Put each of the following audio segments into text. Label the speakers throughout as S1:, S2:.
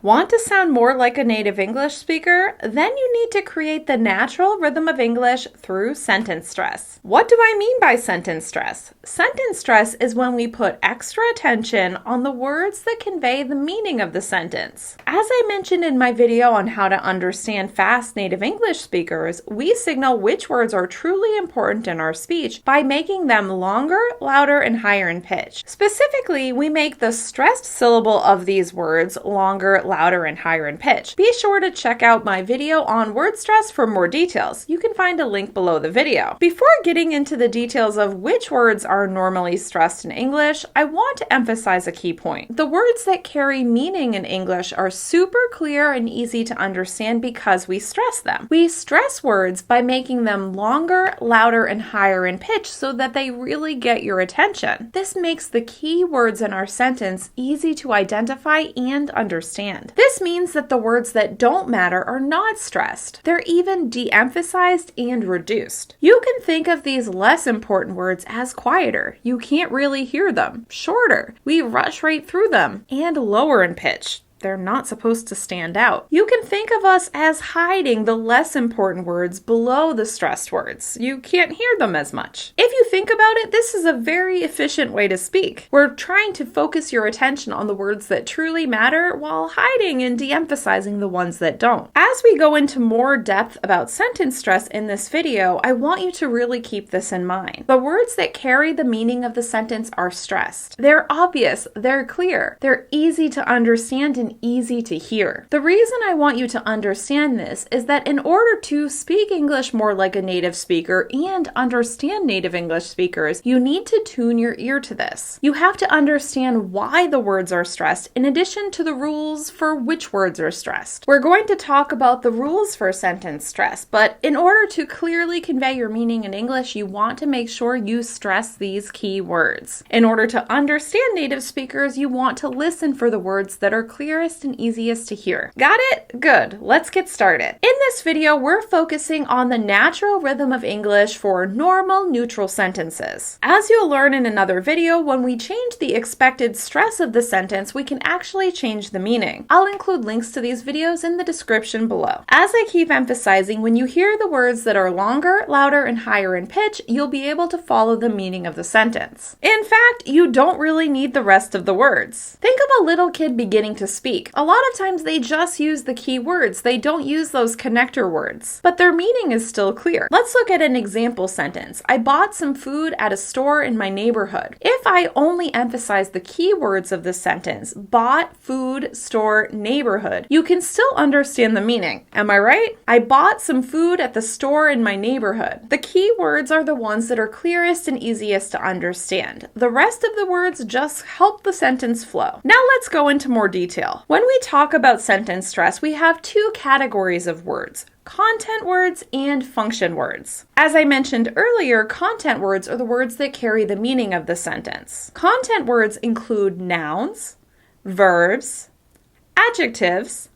S1: Want to sound more like a native English speaker? Then you need to create the natural rhythm of English through sentence stress. What do I mean by sentence stress? Sentence stress is when we put extra attention on the words that convey the meaning of the sentence. As I mentioned in my video on how to understand fast native English speakers, we signal which words are truly important in our speech by making them longer, louder, and higher in pitch. Specifically, we make the stressed syllable of these words longer, louder, and higher in pitch. Be sure to check out my video on word stress for more details. You can find a link below the video. Before getting into the details of which words are normally stressed in English, I want to emphasize a key point. The words that carry meaning in English are super clear and easy to understand because we stress them. We stress words by making them longer, louder, and higher in pitch so that they really get your attention. This makes the key words in our sentence easy to identify and understand. This means that the words that don't matter are not stressed. They're even de-emphasized and reduced. You can think of these less important words as quieter. You can't really hear them. Shorter. We rush right through them. And lower in pitch. They're not supposed to stand out. You can think of us as hiding the less important words below the stressed words. You can't hear them as much. If you think about it, this is a very efficient way to speak. We're trying to focus your attention on the words that truly matter while hiding and de-emphasizing the ones that don't. As we go into more depth about sentence stress in this video, I want you to really keep this in mind. The words that carry the meaning of the sentence are stressed. They're obvious, they're clear, they're easy to understand and easy to hear. The reason I want you to understand this is that in order to speak English more like a native speaker and understand native English speakers, you need to tune your ear to this. You have to understand why the words are stressed in addition to the rules for which words are stressed. We're going to talk about the rules for sentence stress, but in order to clearly convey your meaning in English, you want to make sure you stress these key words. In order to understand native speakers, you want to listen for the words that are clear and easiest to hear. Got it? Good. Let's get started. In this video, we're focusing on the natural rhythm of English for normal neutral sentences. As you'll learn in another video, when we change the expected stress of the sentence, we can actually change the meaning. I'll include links to these videos in the description below. As I keep emphasizing, when you hear the words that are longer, louder, and higher in pitch, you'll be able to follow the meaning of the sentence. In fact, you don't really need the rest of the words. Think of a little kid beginning to speak. A lot of times they just use the key words. They don't use those connector words, but their meaning is still clear. Let's look at an example sentence. I bought some food at a store in my neighborhood. If I only emphasize the key words of the sentence, bought, food, store, neighborhood, you can still understand the meaning. Am I right? I bought some food at the store in my neighborhood. The key words are the ones that are clearest and easiest to understand. The rest of the words just help the sentence flow. Now let's go into more detail. When we talk about sentence stress, we have two categories of words: content words and function words. As I mentioned earlier, content words are the words that carry the meaning of the sentence. Content words include nouns, verbs, adjectives,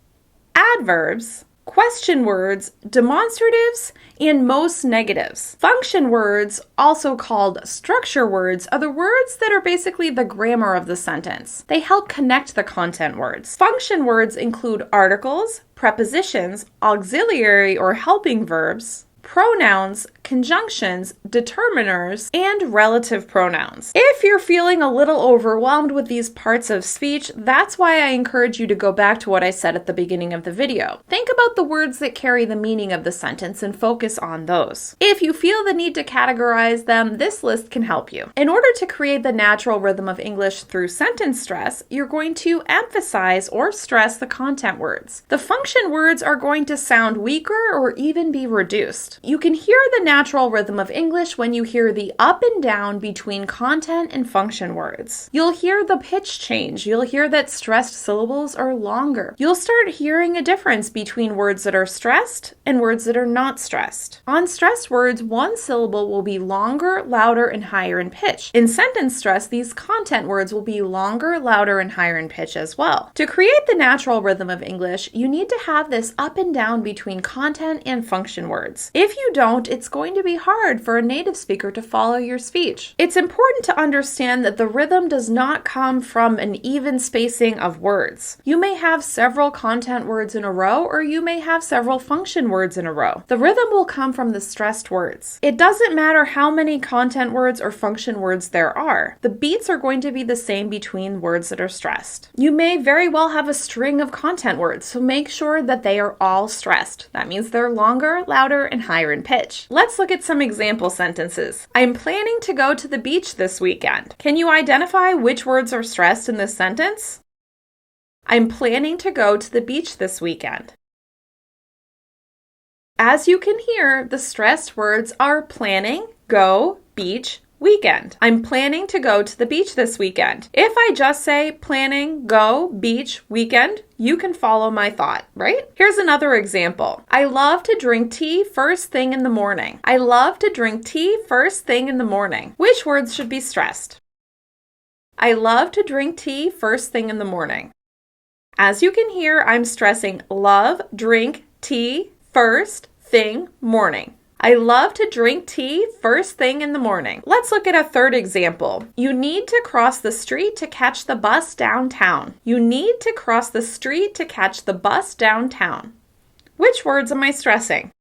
S1: adverbs, question words, demonstratives, and most negatives. Function words, also called structure words, are the words that are basically the grammar of the sentence. They help connect the content words. Function words include articles, prepositions, auxiliary or helping verbs, pronouns, conjunctions, determiners, and relative pronouns. If you're feeling a little overwhelmed with these parts of speech, that's why I encourage you to go back to what I said at the beginning of the video. Think about the words that carry the meaning of the sentence and focus on those. If you feel the need to categorize them, this list can help you. In order to create the natural rhythm of English through sentence stress, you're going to emphasize or stress the content words. The function words are going to sound weaker or even be reduced. You can hear the natural rhythm of English when you hear the up and down between content and function words. You'll hear the pitch change. You'll hear that stressed syllables are longer. You'll start hearing a difference between words that are stressed and words that are not stressed. On stressed words, one syllable will be longer, louder, and higher in pitch. In sentence stress, these content words will be longer, louder, and higher in pitch as well. To create the natural rhythm of English, you need to have this up and down between content and function words. If you don't, it's going to be hard for a native speaker to follow your speech. It's important to understand that the rhythm does not come from an even spacing of words. You may have several content words in a row, or you may have several function words in a row. The rhythm will come from the stressed words. It doesn't matter how many content words or function words there are. The beats are going to be the same between words that are stressed. You may very well have a string of content words, so make sure that they are all stressed. That means they're longer, louder, and higher in pitch. Let's look at some example sentences. I'm planning to go to the beach this weekend. Can you identify which words are stressed in this sentence? I'm planning to go to the beach this weekend. As you can hear, the stressed words are planning, go, beach, weekend. I'm planning to go to the beach this weekend. If I just say planning, go, beach, weekend, you can follow my thought, right? Here's another example. I love to drink tea first thing in the morning. I love to drink tea first thing in the morning. Which words should be stressed? I love to drink tea first thing in the morning. As you can hear, I'm stressing love, drink, tea, first thing, morning. I love to drink tea first thing in the morning. Let's look at a third example. You need to cross the street to catch the bus downtown. You need to cross the street to catch the bus downtown. Which words am I stressing?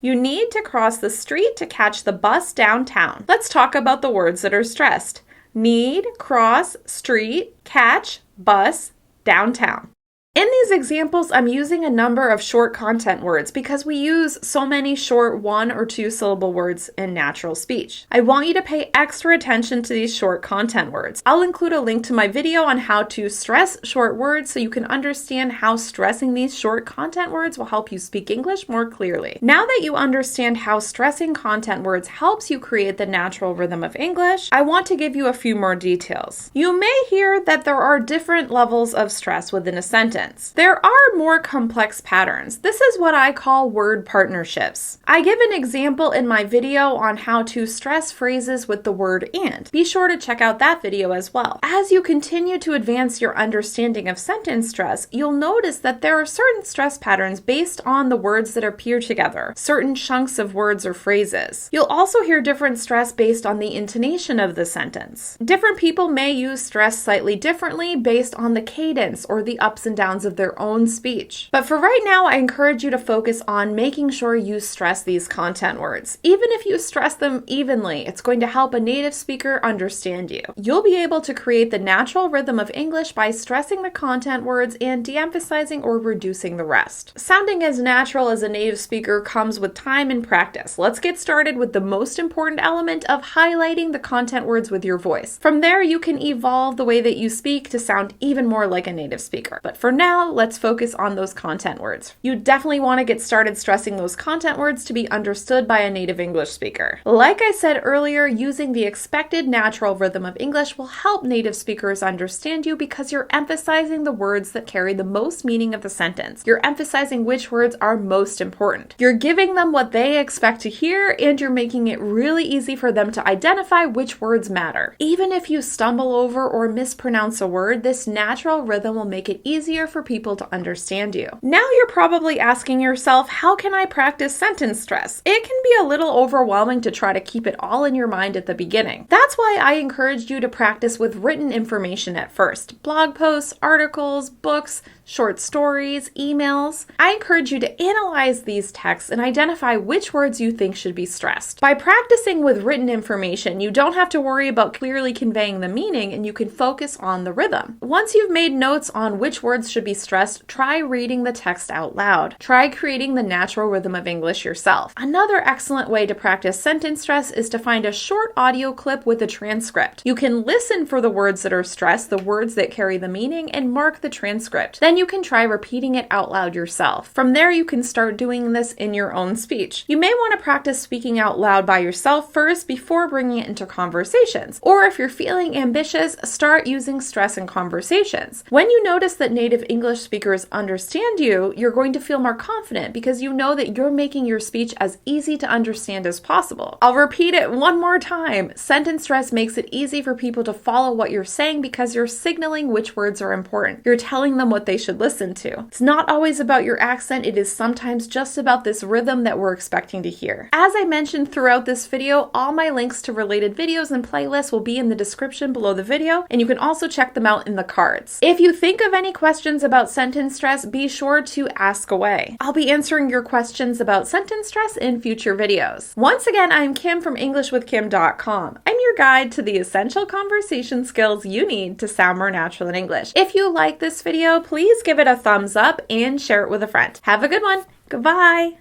S1: You need to cross the street to catch the bus downtown. Let's talk about the words that are stressed. Need, cross, street, catch, bus, downtown. In these examples, I'm using a number of short content words because we use so many short 1 or 2 syllable words in natural speech. I want you to pay extra attention to these short content words. I'll include a link to my video on how to stress short words so you can understand how stressing these short content words will help you speak English more clearly. Now that you understand how stressing content words helps you create the natural rhythm of English, I want to give you a few more details. You may hear that there are different levels of stress within a sentence. There are more complex patterns. This is what I call word partnerships. I give an example in my video on how to stress phrases with the word and. Be sure to check out that video as well. As you continue to advance your understanding of sentence stress, you'll notice that there are certain stress patterns based on the words that appear together, certain chunks of words or phrases. You'll also hear different stress based on the intonation of the sentence. Different people may use stress slightly differently based on the cadence or the ups and downs of their own speech. But for right now, I encourage you to focus on making sure you stress these content words. Even if you stress them evenly, it's going to help a native speaker understand you. You'll be able to create the natural rhythm of English by stressing the content words and de-emphasizing or reducing the rest. Sounding as natural as a native speaker comes with time and practice. Let's get started with the most important element of highlighting the content words with your voice. From there, you can evolve the way that you speak to sound even more like a native speaker. But for now, let's focus on those content words. You definitely want to get started stressing those content words to be understood by a native English speaker. Like I said earlier, using the expected natural rhythm of English will help native speakers understand you because you're emphasizing the words that carry the most meaning of the sentence. You're emphasizing which words are most important. You're giving them what they expect to hear, and you're making it really easy for them to identify which words matter. Even if you stumble over or mispronounce a word, this natural rhythm will make it easier for people to understand you. Now you're probably asking yourself, how can I practice sentence stress? It can be a little overwhelming to try to keep it all in your mind at the beginning. That's why I encouraged you to practice with written information at first. Blog posts, articles, books, short stories, emails. I encourage you to analyze these texts and identify which words you think should be stressed. By practicing with written information, you don't have to worry about clearly conveying the meaning, and you can focus on the rhythm. Once you've made notes on which words should be stressed, try reading the text out loud. Try creating the natural rhythm of English yourself. Another excellent way to practice sentence stress is to find a short audio clip with a transcript. You can listen for the words that are stressed, the words that carry the meaning, and mark the transcript. Then you can try repeating it out loud yourself. From there, you can start doing this in your own speech. You may want to practice speaking out loud by yourself first before bringing it into conversations. Or if you're feeling ambitious, start using stress in conversations. When you notice that native English speakers understand you, you're going to feel more confident because you know that you're making your speech as easy to understand as possible. I'll repeat it one more time. Sentence stress makes it easy for people to follow what you're saying because you're signaling which words are important. You're telling them what they should listen to. It's not always about your accent, it is sometimes just about this rhythm that we're expecting to hear. As I mentioned throughout this video, all my links to related videos and playlists will be in the description below the video, and you can also check them out in the cards. If you think of any questions about sentence stress, be sure to ask away. I'll be answering your questions about sentence stress in future videos. Once again, I'm Kim from EnglishWithKim.com. I'm your guide to the essential conversation skills you need to sound more natural in English. If you like this video, please give it a thumbs up and share it with a friend. Have a good one. Goodbye.